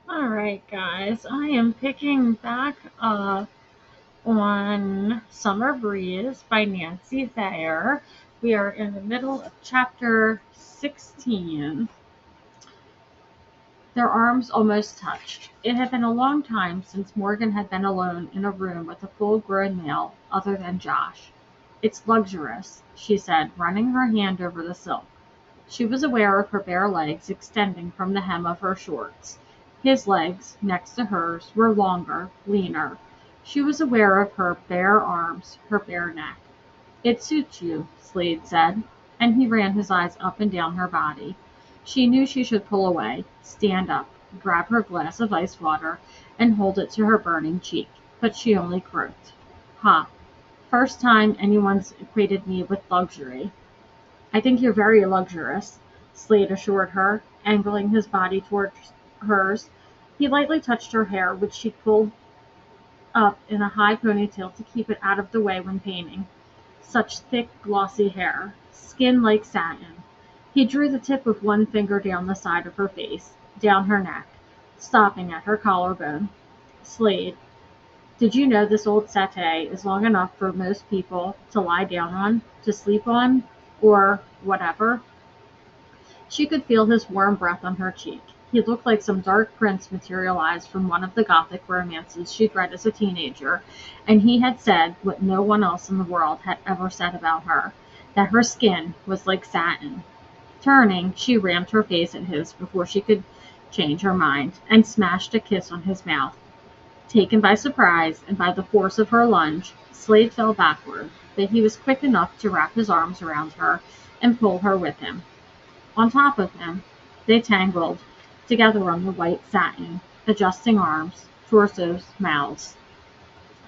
All right, guys, I am picking back up on Summer Breeze by Nancy Thayer. We are in the middle of chapter 16. Their arms almost touched. It had been a long time since Morgan had been alone in a room with a full-grown male other than Josh. "It's luxurious," she said, running her hand over the silk. She was aware of her bare legs extending from the hem of her shorts. His legs, next to hers, were longer, leaner. She was aware of her bare arms, her bare neck. "It suits you," Slade said, and he ran his eyes up and down her body. She knew she should pull away, stand up, grab her glass of ice water, and hold it to her burning cheek, but she only croaked. "Ha! First time anyone's equated me with luxury." "I think you're very luxurious," Slade assured her, angling his body towards hers. He lightly touched her hair, which she pulled up in a high ponytail to keep it out of the way when painting. Such thick, glossy hair, skin like satin. He drew the tip of one finger down the side of her face, down her neck, stopping at her collarbone. "Slade, did you know this old settee is long enough for most people to lie down on, to sleep on, or whatever?" She could feel his warm breath on her cheek. He looked like some dark prince materialized from one of the Gothic romances she'd read as a teenager, and he had said what no one else in the world had ever said about her, that her skin was like satin. Turning, she rammed her face at his before she could change her mind, and smashed a kiss on his mouth. Taken by surprise, and by the force of her lunge, Slade fell backward, but he was quick enough to wrap his arms around her and pull her with him. On top of him, they tangled together on the white satin, adjusting arms, torsos, mouths.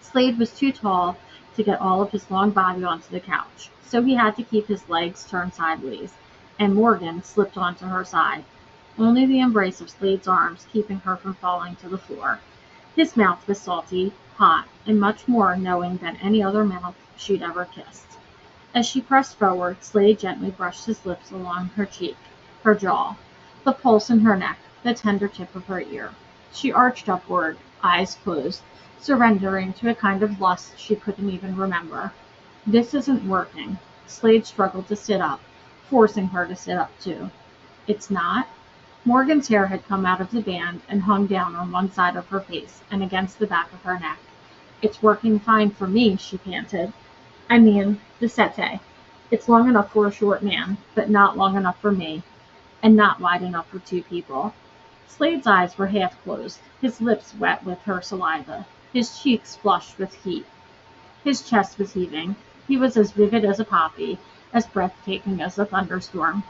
Slade was too tall to get all of his long body onto the couch, so he had to keep his legs turned sideways, and Morgan slipped onto her side, only the embrace of Slade's arms keeping her from falling to the floor. His mouth was salty, hot, and much more knowing than any other mouth she'd ever kissed. As she pressed forward, Slade gently brushed his lips along her cheek, her jaw, the pulse in her neck, the tender tip of her ear. She arched upward, eyes closed, surrendering to a kind of lust she couldn't even remember. "This isn't working." Slade struggled to sit up, forcing her to sit up too. "It's not?" Morgan's hair had come out of the band and hung down on one side of her face and against the back of her neck. "It's working fine for me," she panted. "I mean, the settee. It's long enough for a short man, but not long enough for me, and not wide enough for two people." Slade's eyes were half closed, his lips wet with her saliva, his cheeks flushed with heat. His chest was heaving. He was as vivid as a poppy, as breathtaking as a thunderstorm.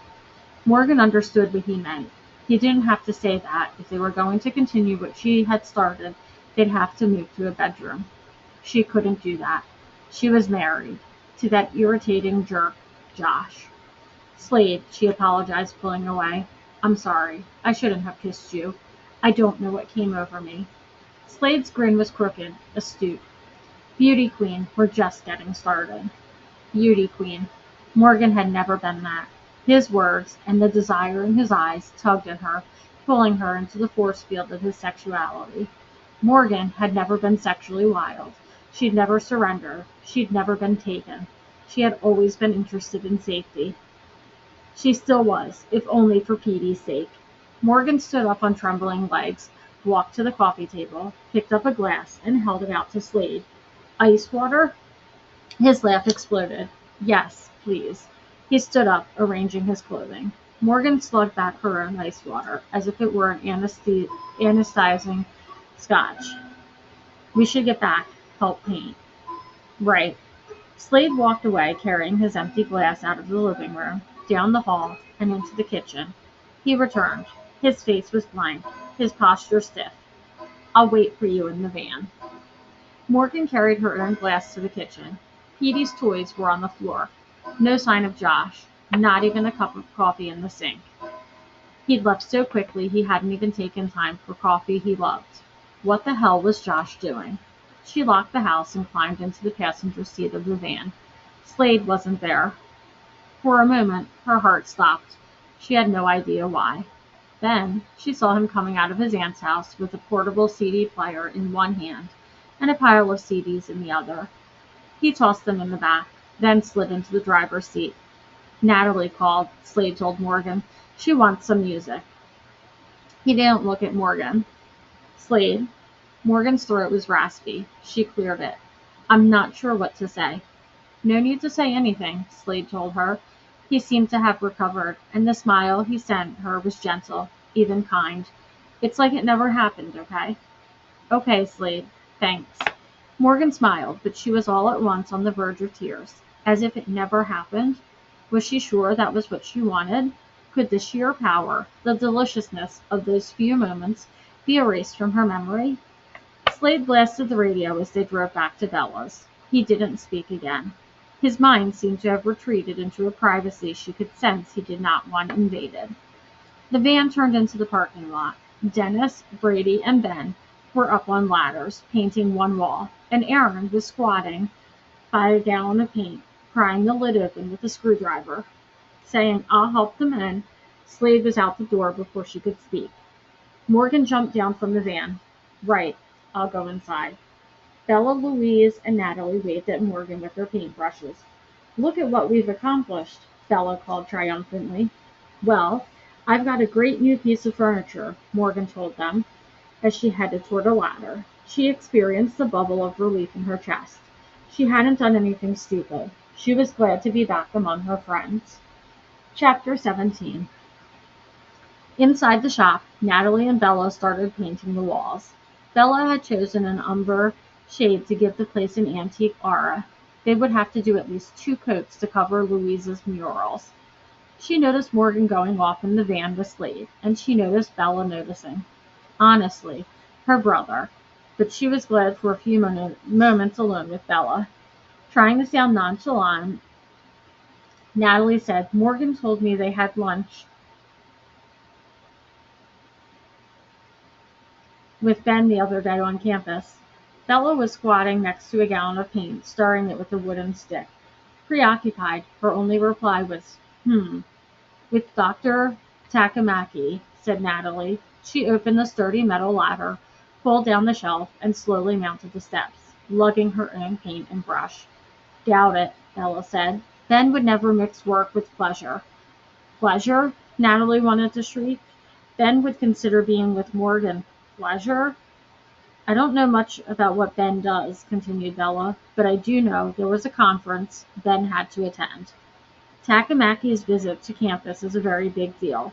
Morgan understood what he meant. He didn't have to say that. If they were going to continue what she had started, they'd have to move to a bedroom. She couldn't do that. She was married to that irritating jerk, Josh. "Slade," she apologized, pulling away. "I'm sorry. I shouldn't have kissed you. I don't know what came over me." Slade's grin was crooked, astute. "Beauty queen, we're just getting started." Beauty queen. Morgan had never been that. His words, and the desire in his eyes, tugged at her, pulling her into the force field of his sexuality. Morgan had never been sexually wild. She'd never surrendered. She'd never been taken. She had always been interested in safety. She still was, if only for Petey's sake. Morgan stood up on trembling legs, walked to the coffee table, picked up a glass, and held it out to Slade. "Ice water?" His laugh exploded. "Yes, please." He stood up, arranging his clothing. Morgan slugged back her own ice water, as if it were an anesthetizing scotch. "We should get back. Help paint." "Right." Slade walked away, carrying his empty glass out of the living room, down the hall, and into the kitchen. He returned. His face was blank, his posture stiff. "I'll wait for you in the van." Morgan carried her own glass to the kitchen. Petey's toys were on the floor. No sign of Josh, not even a cup of coffee in the sink. He'd left so quickly he hadn't even taken time for coffee he loved. What the hell was Josh doing? She locked the house and climbed into the passenger seat of the van. Slade wasn't there. For a moment, her heart stopped. She had no idea why. Then she saw him coming out of his aunt's house with a portable CD player in one hand and a pile of CDs in the other. He tossed them in the back, then slid into the driver's seat. Natalie called, Slade told Morgan. She wants some music. He didn't look at Morgan. Slade. Morgan's throat was raspy. She cleared it. I'm not sure what to say. No need to say anything, Slade told her. He seemed to have recovered, and the smile he sent her was gentle, even kind. It's like it never happened, okay? Okay, Slade. Thanks. Morgan smiled, but she was all at once on the verge of tears. As if it never happened? Was she sure that was what she wanted? Could the sheer power, the deliciousness of those few moments be erased from her memory? Slade blasted the radio as they drove back to Bella's. He didn't speak again. His mind seemed to have retreated into a privacy she could sense he did not want invaded. The van turned into the parking lot. Dennis, Brady, and Ben were up on ladders, painting one wall, and Aaron was squatting by a gallon of paint, prying the lid open with a screwdriver. Saying, I'll help them in, Slade was out the door before she could speak. Morgan jumped down from the van. Right, I'll go inside. Bella, Louise, and Natalie waved at Morgan with their paintbrushes. Look at what we've accomplished, Bella called triumphantly. Well, I've got a great new piece of furniture, Morgan told them, as she headed toward a ladder. She experienced a bubble of relief in her chest. She hadn't done anything stupid. She was glad to be back among her friends. Chapter 17. Inside the shop, Natalie and Bella started painting the walls. Bella had chosen an umber shade to give the place an antique aura. They would have to do at least 2 coats to cover Louise's murals. She noticed Morgan going off in the van with Slade, and she noticed Bella noticing. Honestly, her brother. But she was glad for a few moments alone with Bella. Trying to sound nonchalant, Natalie said, Morgan told me they had lunch with Ben the other day on campus. Bella was squatting next to a gallon of paint, stirring it with a wooden stick. Preoccupied, her only reply was, With Dr. Takamaki, said Natalie. She opened the sturdy metal ladder, pulled down the shelf, and slowly mounted the steps, lugging her own paint and brush. Doubt it, Bella said. Ben would never mix work with pleasure. Pleasure? Natalie wanted to shriek. Ben would consider being with Morgan pleasure? I don't know much about what Ben does, continued Bella, but I do know there was a conference Ben had to attend. Takamaki's visit to campus is a very big deal.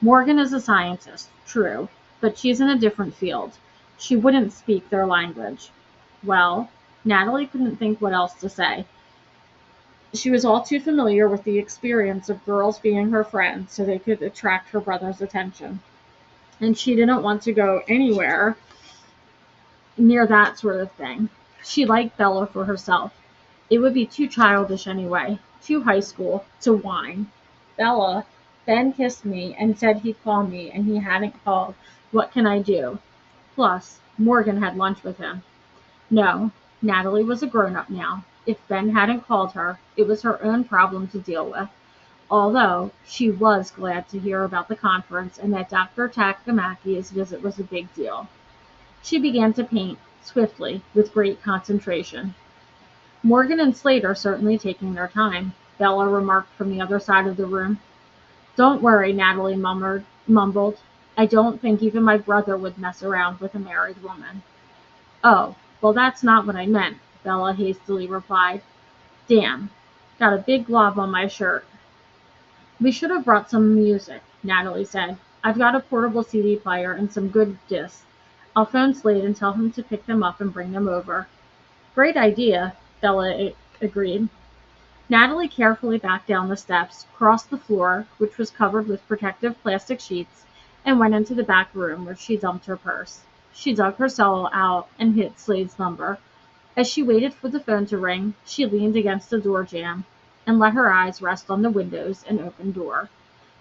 Morgan is a scientist, true, but she's in a different field. She wouldn't speak their language. Well, Natalie couldn't think what else to say. She was all too familiar with the experience of girls being her friends so they could attract her brother's attention. And she didn't want to go anywhere near that sort of thing. She liked Bella for herself. It would be too childish anyway, too high school, to whine. Bella, Ben kissed me and said he'd call me and he hadn't called. What can I do? Plus, Morgan had lunch with him. No, Natalie was a grown-up now. If Ben hadn't called her, it was her own problem to deal with. Although she was glad to hear about the conference and that Dr. Takamaki's visit was a big deal. She began to paint, swiftly, with great concentration. Morgan and Slade are certainly taking their time, Bella remarked from the other side of the room. Don't worry, Natalie mumbled. I don't think even my brother would mess around with a married woman. Oh, well, that's not what I meant, Bella hastily replied. Damn, got a big glob on my shirt. We should have brought some music, Natalie said. I've got a portable CD player and some good discs. I'll phone Slade and tell him to pick them up and bring them over. Great idea, Bella agreed. Natalie carefully backed down the steps, crossed the floor, which was covered with protective plastic sheets, and went into the back room where she dumped her purse. She dug her cell out and hit Slade's number. As she waited for the phone to ring, she leaned against the door jamb and let her eyes rest on the windows and open door.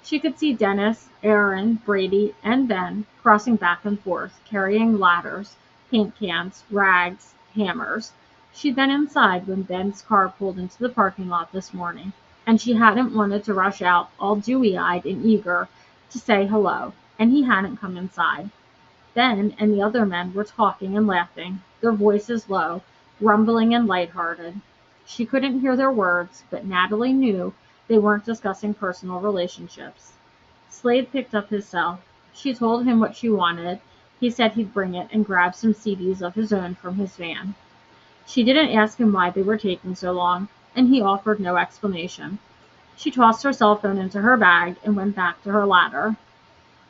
She could see Dennis, Aaron, Brady, and Ben crossing back and forth, carrying ladders, paint cans, rags, hammers. She'd been inside when Ben's car pulled into the parking lot this morning, and she hadn't wanted to rush out, all dewy-eyed and eager, to say hello. and he hadn't come inside. Ben and the other men were talking and laughing, their voices low, rumbling and lighthearted. She couldn't hear their words, but Natalie knew they weren't discussing personal relationships. Slade picked up his cell. She told him what she wanted. He said he'd bring it and grab some CDs of his own from his van. She didn't ask him why they were taking so long, and he offered no explanation. She tossed her cell phone into her bag and went back to her ladder.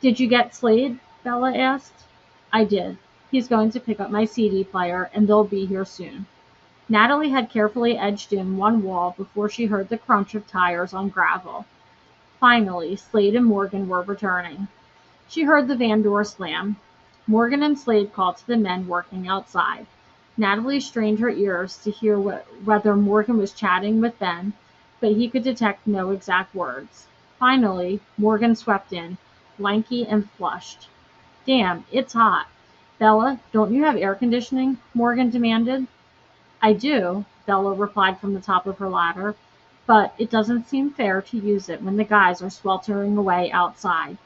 "Did you get Slade?" Bella asked. "I did. He's going to pick up my CD player, and they'll be here soon." Natalie had carefully edged in one wall before she heard the crunch of tires on gravel. Finally, Slade and Morgan were returning. She heard the van door slam. Morgan and Slade called to the men working outside. Natalie strained her ears to hear whether Morgan was chatting with Ben, but he could detect no exact words. Finally, Morgan swept in, lanky and flushed. "Damn, it's hot. Bella, don't you have air conditioning?" Morgan demanded. "I do," Bella replied from the top of her ladder, "but it doesn't seem fair to use it when the guys are sweltering away outside."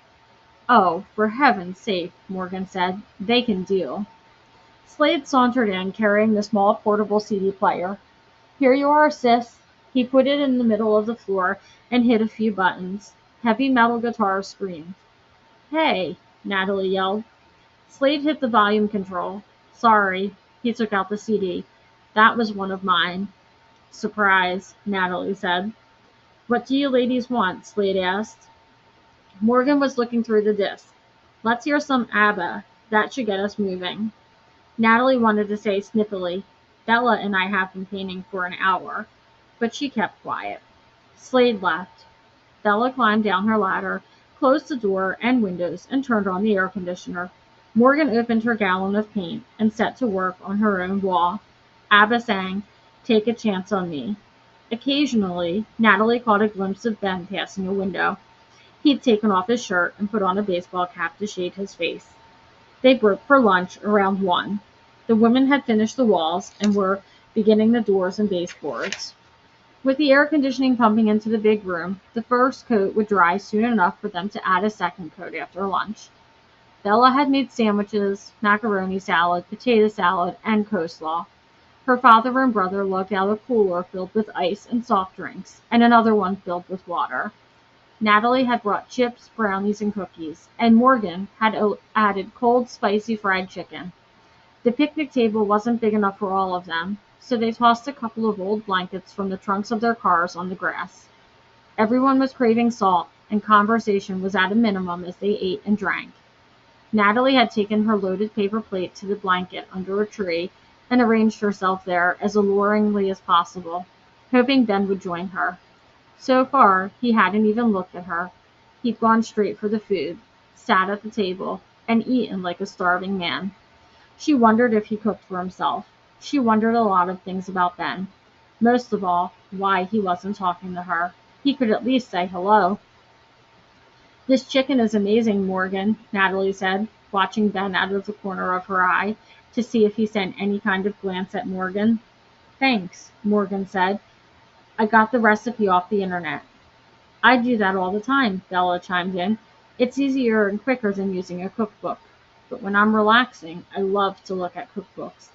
"Oh, for heaven's sake," Morgan said. "They can deal." Slade sauntered in, carrying the small portable CD player. "Here you are, sis." He put it in the middle of the floor and hit a few buttons. Heavy metal guitars screamed. "Hey!" Natalie yelled. Slade hit the volume control. "Sorry." He took out the CD. "That was one of mine." "Surprise," Natalie said. "What do you ladies want?" Slade asked. Morgan was looking through the disc. "Let's hear some ABBA. That should get us moving." Natalie wanted to say snippily, "Bella and I have been painting for an hour," but she kept quiet. Slade left. Bella climbed down her ladder, closed the door and windows, and turned on the air conditioner. Morgan opened her gallon of paint and set to work on her own wall. ABBA sang, "Take a Chance on Me." Occasionally, Natalie caught a glimpse of Ben passing a window. He'd taken off his shirt and put on a baseball cap to shade his face. They broke for lunch around 1. The women had finished the walls and were beginning the doors and baseboards. With the air conditioning pumping into the big room, the first coat would dry soon enough for them to add a second coat after lunch. Bella had made sandwiches, macaroni salad, potato salad, and coleslaw. Her father and brother lugged out a cooler filled with ice and soft drinks, and another one filled with water. Natalie had brought chips, brownies, and cookies, and Morgan had added cold, spicy fried chicken. The picnic table wasn't big enough for all of them, so they tossed a couple of old blankets from the trunks of their cars on the grass. Everyone was craving salt, and conversation was at a minimum as they ate and drank. Natalie had taken her loaded paper plate to the blanket under a tree and arranged herself there as alluringly as possible, hoping Ben would join her. So far, he hadn't even looked at her. He'd gone straight for the food, sat at the table, and eaten like a starving man. She wondered if he cooked for himself. She wondered a lot of things about Ben. Most of all, why he wasn't talking to her. He could at least say hello. "This chicken is amazing, Morgan," Natalie said, watching Ben out of the corner of her eye to see if he sent any kind of glance at Morgan. "Thanks," Morgan said. "I got the recipe off the internet." "I do that all the time," Bella chimed in. "It's easier and quicker than using a cookbook. But when I'm relaxing, I love to look at cookbooks."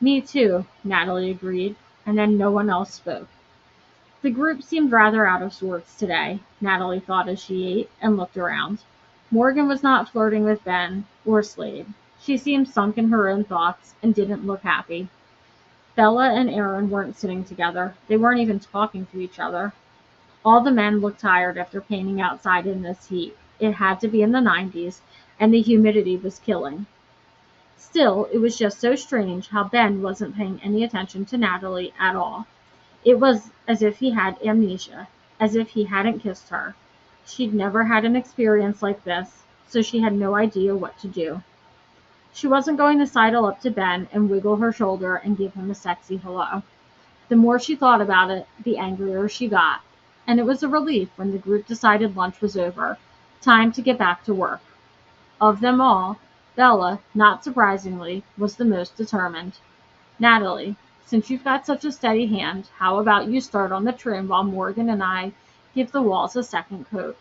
"Me too," Natalie agreed, and then no one else spoke. The group seemed rather out of sorts today, Natalie thought as she ate and looked around. Morgan was not flirting with Ben or Slade. She seemed sunk in her own thoughts and didn't look happy. Bella and Aaron weren't sitting together. They weren't even talking to each other. All the men looked tired after painting outside in this heat. It had to be in the 90s, and the humidity was killing. Still, it was just so strange how Ben wasn't paying any attention to Natalie at all. It was as if he had amnesia, as if he hadn't kissed her. She'd never had an experience like this, so she had no idea what to do. She wasn't going to sidle up to Ben and wiggle her shoulder and give him a sexy hello. The more she thought about it, the angrier she got, and it was a relief when the group decided lunch was over. Time to get back to work. Of them all, Bella, not surprisingly, was the most determined. "Natalie, since you've got such a steady hand, how about you start on the trim while Morgan and I give the walls a second coat?"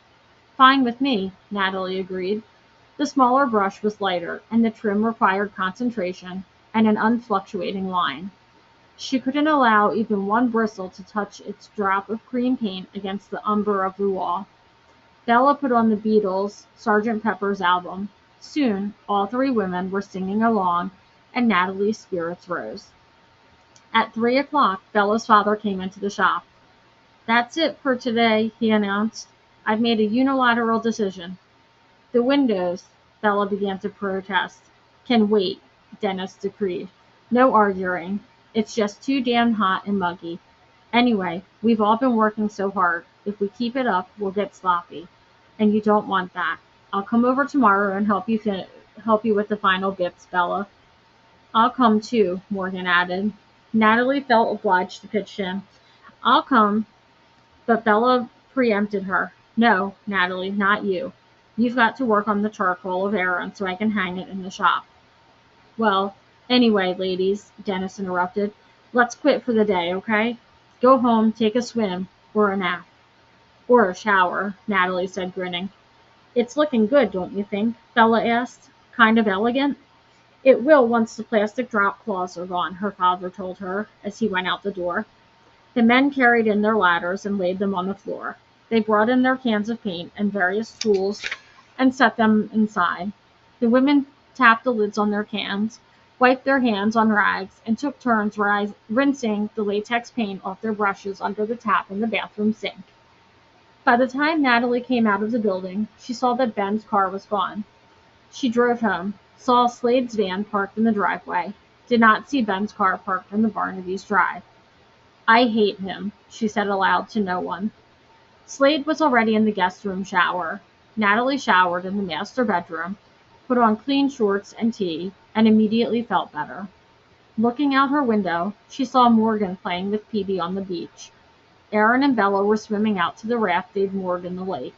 "Fine with me," Natalie agreed. The smaller brush was lighter, and the trim required concentration and an unfluctuating line. She couldn't allow even one bristle to touch its drop of cream paint against the umber of the wall. Bella put on the Beatles' Sgt. Pepper's album. Soon, all three women were singing along, and Natalie's spirits rose. At 3 o'clock, Bella's father came into the shop. "That's it for today," he announced. "I've made a unilateral decision." "The windows," Bella began to protest. "Can wait," Dennis decreed. "No arguing. It's just too damn hot and muggy. Anyway, we've all been working so hard. If we keep it up, we'll get sloppy. And you don't want that. I'll come over tomorrow and help you with the final bits, Bella." "I'll come too," Morgan added. Natalie felt obliged to pitch in. "I'll come," but Bella preempted her. "No, Natalie, not you. You've got to work on the charcoal of Aaron so I can hang it in the shop." "Well, anyway, ladies," Dennis interrupted, "let's quit for the day, okay? Go home, take a swim, or a nap." "Or a shower," Natalie said, grinning. "It's looking good, don't you think?" Bella asked. "Kind of elegant?" "It will once the plastic drop cloths are gone," her father told her as he went out the door. The men carried in their ladders and laid them on the floor. They brought in their cans of paint and various tools and set them inside. The women tapped the lids on their cans, wiped their hands on rags, and took turns rinsing the latex paint off their brushes under the tap in the bathroom sink. By the time Natalie came out of the building, she saw that Ben's car was gone. She drove home, saw Slade's van parked in the driveway, did not see Ben's car parked in the Barnaby's drive. "I hate him," she said aloud to no one. Slade was already in the guest room shower. Natalie showered in the master bedroom, put on clean shorts and tea, and immediately felt better. Looking out her window, she saw Morgan playing with Petey on the beach. Aaron and Bella were swimming out to the raft they'd moored in the lake.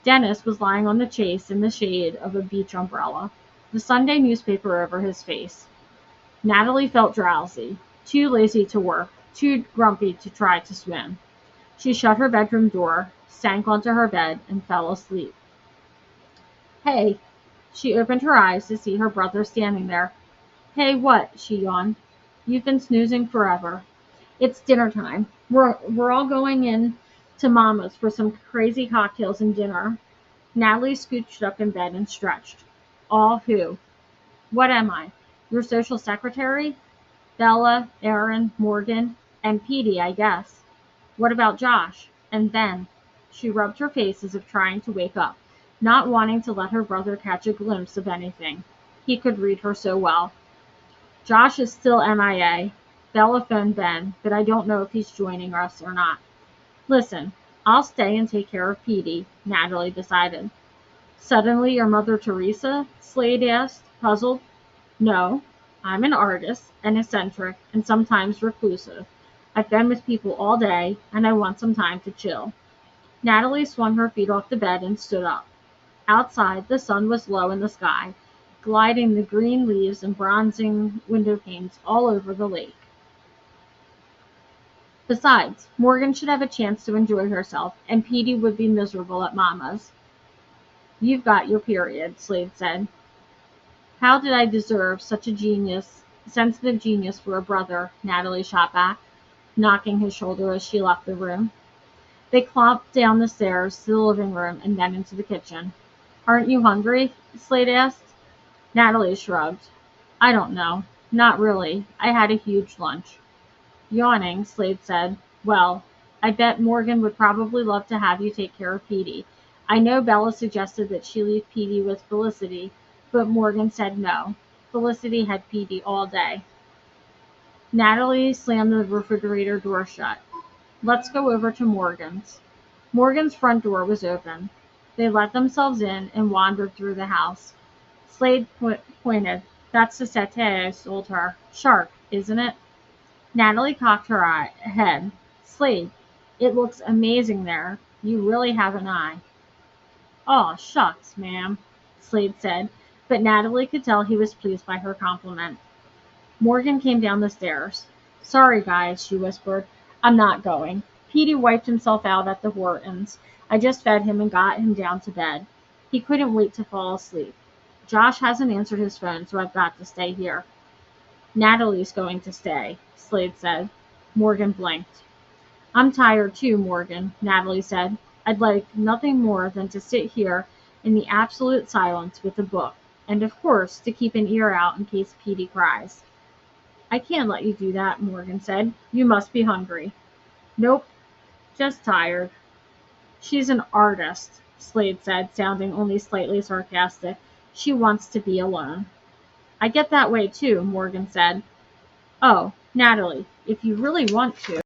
Dennis was lying on the chase in the shade of a beach umbrella, the Sunday newspaper over his face. Natalie felt drowsy, too lazy to work, too grumpy to try to swim. She shut her bedroom door, sank onto her bed, and fell asleep. "Hey." She opened her eyes to see her brother standing there. "Hey, what?" she yawned. "You've been snoozing forever. It's dinner time. We're all going in to Mama's for some crazy cocktails and dinner." Natalie scooched up in bed and stretched. "All who?" "What am I? Your social secretary?" "Bella, Aaron, Morgan, and Petey, I guess." "What about Josh? And Ben?" She rubbed her face as if trying to wake up, not wanting to let her brother catch a glimpse of anything. He could read her so well. "Josh is still MIA. Bella phoned Ben, but I don't know if he's joining us or not." "Listen, I'll stay and take care of Petey," Natalie decided. "Suddenly your Mother Teresa?" Slade asked, puzzled. "No. I'm an artist, and eccentric, and sometimes reclusive. I've been with people all day, and I want some time to chill." Natalie swung her feet off the bed and stood up. Outside, the sun was low in the sky, gliding the green leaves and bronzing window panes all over the lake. Besides, Morgan should have a chance to enjoy herself, and Petey would be miserable at Mama's. "You've got your period," Slade said. "How did I deserve such a sensitive genius for a brother?" Natalie shot back, knocking his shoulder as she left the room. They clomped down the stairs to the living room and then into the kitchen. "Aren't you hungry?" Slade asked. Natalie shrugged. "I don't know. Not really. I had a huge lunch." Yawning, Slade said, "Well, I bet Morgan would probably love to have you take care of Petey. I know Bella suggested that she leave Petey with Felicity, but Morgan said no. Felicity had Petey all day." Natalie slammed the refrigerator door shut. "Let's go over to Morgan's." Morgan's front door was open. They let themselves in and wandered through the house. Slade pointed. "That's the settee I sold her. Sharp, isn't it?" Natalie cocked her head. "Slade, it looks amazing there. You really have an eye." "Aw, shucks, ma'am," Slade said, but Natalie could tell he was pleased by her compliment. Morgan came down the stairs. "Sorry, guys," she whispered. "I'm not going. Petey wiped himself out at the Hortons. I just fed him and got him down to bed. He couldn't wait to fall asleep. Josh hasn't answered his phone, so I've got to stay here. Natalie's going to stay, Slade said. Morgan blinked. I'm tired too, Morgan, Natalie said. I'd like nothing more than to sit here in the absolute silence with a book, and of course to keep an ear out in case Petey cries. I can't let you do that, Morgan said. You must be hungry. Nope, just tired. She's an artist, Slade said, sounding only slightly sarcastic. She wants to be alone. I get that way too, Morgan said. Oh, Natalie, if you really want to.